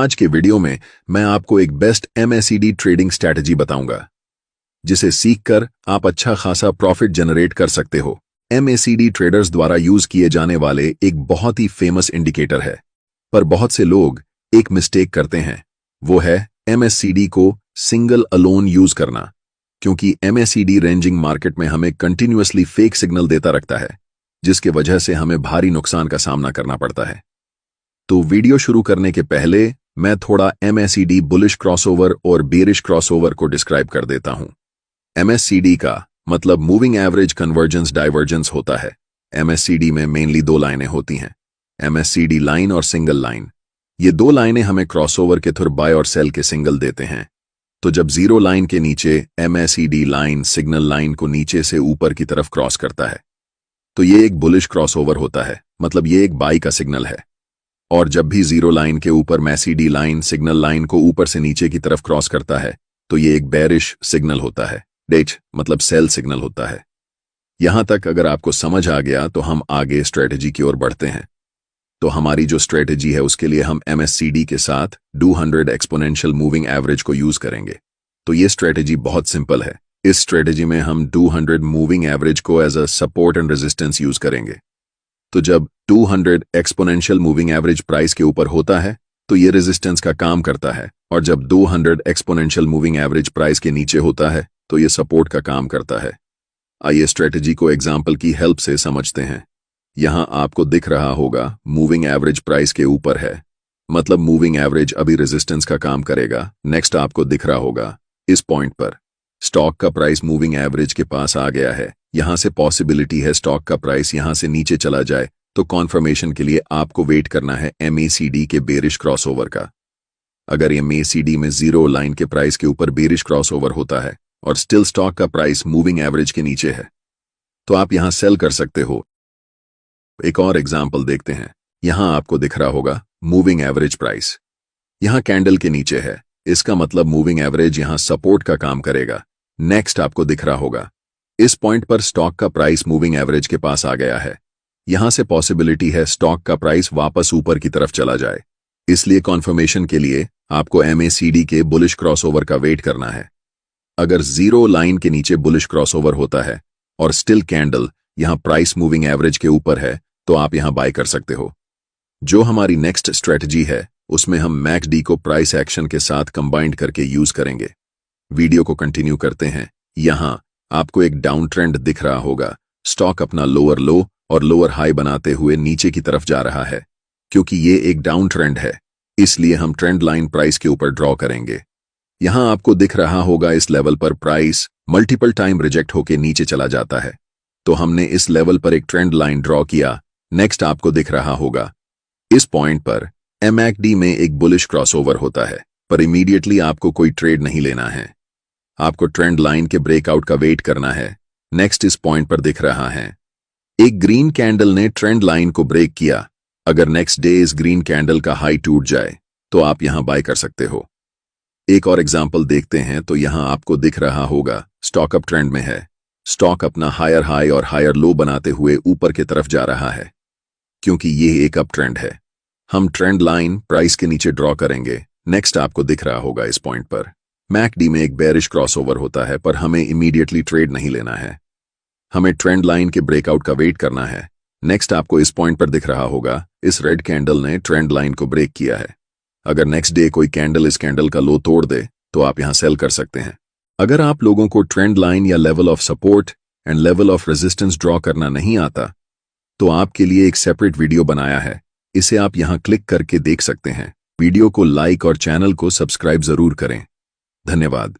आज के वीडियो में मैं आपको एक बेस्ट MACD ट्रेडिंग स्ट्रैटेजी बताऊंगा जिसे सीखकर आप अच्छा खासा प्रॉफिट जनरेट कर सकते हो। MACD ट्रेडर्स द्वारा यूज किए जाने वाले एक बहुत ही फेमस इंडिकेटर है, पर बहुत से लोग एक मिस्टेक करते हैं, वो है MACD को सिंगल अलोन यूज करना, क्योंकि MACD रेंजिंग मार्केट में हमें कंटिन्यूअसली फेक सिग्नल देता रखता है, जिसके वजह से हमें भारी नुकसान का सामना करना पड़ता है। तो वीडियो शुरू करने के पहले मैं थोड़ा MACD बुलिश क्रॉसओवर और बेरिश क्रॉसओवर को डिस्क्राइब कर देता हूं। MACD का मतलब मूविंग एवरेज कन्वर्जेंस डाइवर्जेंस होता है। MACD में मेनली दो लाइनें होती हैं, MACD लाइन और सिंगल लाइन। ये दो लाइनें हमें क्रॉसओवर के थ्रू बाय और सेल के सिग्नल देते हैं। तो जब जीरो लाइन के नीचे MACD लाइन सिग्नल लाइन को नीचे से ऊपर की तरफ क्रॉस करता है, तो ये एक बुलिश क्रॉसओवर होता है, मतलब ये एक बाई का सिग्नल है। और जब भी जीरो लाइन के ऊपर MACD लाइन सिग्नल लाइन को ऊपर से नीचे की तरफ क्रॉस करता है, तो ये एक बेरिश सिग्नल होता है, डेट मतलब सेल सिग्नल होता है। यहां तक अगर आपको समझ आ गया तो हम आगे स्ट्रेटेजी की ओर बढ़ते हैं। तो हमारी जो स्ट्रेटेजी है उसके लिए हम MACD के साथ 200 एक्सपोनेंशियल मूविंग एवरेज को यूज करेंगे। तो ये स्ट्रेटेजी बहुत सिंपल है। इस स्ट्रेटेजी में हम 200 मूविंग एवरेज को as a support and resistance use करेंगे। तो जब 200 एक्सपोनेंशियल मूविंग एवरेज प्राइस के ऊपर होता है तो ये रेजिस्टेंस का काम करता है, और जब 200 एक्सपोनेंशियल मूविंग एवरेज प्राइस के नीचे होता है तो ये सपोर्ट का काम करता है। आइए स्ट्रेटेजी को एग्जाम्पल की हेल्प से समझते हैं। यहां आपको दिख रहा होगा मूविंग एवरेज प्राइस के ऊपर है, मतलब मूविंग एवरेज अभी रेजिस्टेंस का काम करेगा। नेक्स्ट आपको दिख रहा होगा इस पॉइंट पर स्टॉक का प्राइस मूविंग एवरेज के पास आ गया है। यहां से पॉसिबिलिटी है स्टॉक का प्राइस यहां से नीचे चला जाए, तो कॉन्फर्मेशन के लिए आपको वेट करना है MACD के बेरिश क्रॉसओवर का। अगर MACD में जीरो लाइन के प्राइस के ऊपर बेरिश क्रॉसओवर होता है और स्टिल स्टॉक का प्राइस मूविंग एवरेज के नीचे है, तो आप यहां सेल कर सकते हो। एक और एग्जाम्पल देखते हैं। यहां आपको दिख रहा होगा मूविंग एवरेज प्राइस यहां कैंडल के नीचे है, इसका मतलब मूविंग एवरेज यहां सपोर्ट का काम करेगा। नेक्स्ट आपको दिख रहा होगा इस पॉइंट पर स्टॉक का प्राइस मूविंग एवरेज के पास आ गया है। यहां से पॉसिबिलिटी है स्टॉक का प्राइस वापस ऊपर की तरफ चला जाए, इसलिए कॉन्फर्मेशन के लिए आपको MACD के बुलिश क्रॉसओवर का वेट करना है। अगर जीरो लाइन के नीचे बुलिश क्रॉसओवर होता है और स्टिल कैंडल यहां प्राइस मूविंग एवरेज के ऊपर है, तो आप यहां बाय कर सकते हो। जो हमारी नेक्स्ट स्ट्रेटजी है उसमें हम MACD को प्राइस एक्शन के साथ कंबाइंड करके यूज करेंगे। वीडियो को कंटिन्यू करते हैं। यहां आपको एक डाउन ट्रेंड दिख रहा होगा। स्टॉक अपना लोअर लो और लोअर हाई बनाते हुए नीचे की तरफ जा रहा है। क्योंकि ये एक डाउन ट्रेंड है, इसलिए हम ट्रेंड लाइन प्राइस के ऊपर ड्रॉ करेंगे। यहां आपको दिख रहा होगा इस लेवल पर प्राइस मल्टीपल टाइम रिजेक्ट होकर नीचे चला जाता है, तो हमने इस लेवल पर एक ट्रेंड लाइन ड्रॉ किया। नेक्स्ट आपको दिख रहा होगा इस पॉइंट पर MACD में एक बुलिश क्रॉसओवर होता है, पर इमीडिएटली आपको कोई ट्रेड नहीं लेना है। आपको ट्रेंड लाइन के ब्रेकआउट का वेट करना है। नेक्स्ट इस पॉइंट पर दिख रहा है एक ग्रीन कैंडल ने ट्रेंड लाइन को ब्रेक किया। अगर नेक्स्ट डे इस ग्रीन कैंडल का हाई टूट जाए तो आप यहां बाय कर सकते हो। एक और एग्जांपल देखते हैं। तो यहां आपको दिख रहा होगा स्टॉक अप ट्रेंड में है। स्टॉक अपना हायर हाई और हायर लो बनाते हुए ऊपर की तरफ जा रहा है। क्योंकि ये एक अप ट्रेंड है, हम ट्रेंड लाइन प्राइस के नीचे ड्रॉ करेंगे। नेक्स्ट आपको दिख रहा होगा इस पॉइंट पर MACD में एक बेरिश क्रॉसओवर होता है, पर हमें इमीडिएटली ट्रेड नहीं लेना है। हमें ट्रेंड लाइन के ब्रेकआउट का वेट करना है। नेक्स्ट आपको इस पॉइंट पर दिख रहा होगा इस रेड कैंडल ने ट्रेंड लाइन को ब्रेक किया है। अगर नेक्स्ट डे कोई कैंडल इस कैंडल का लो तोड़ दे तो आप यहां सेल कर सकते हैं। अगर आप लोगों को ट्रेंड लाइन या level of support and level of resistance draw करना नहीं आता, तो आपके लिए एक सेपरेट वीडियो बनाया है, इसे आप यहां क्लिक करके देख सकते हैं। वीडियो को लाइक और चैनल को सब्सक्राइब जरूर करें। धन्यवाद।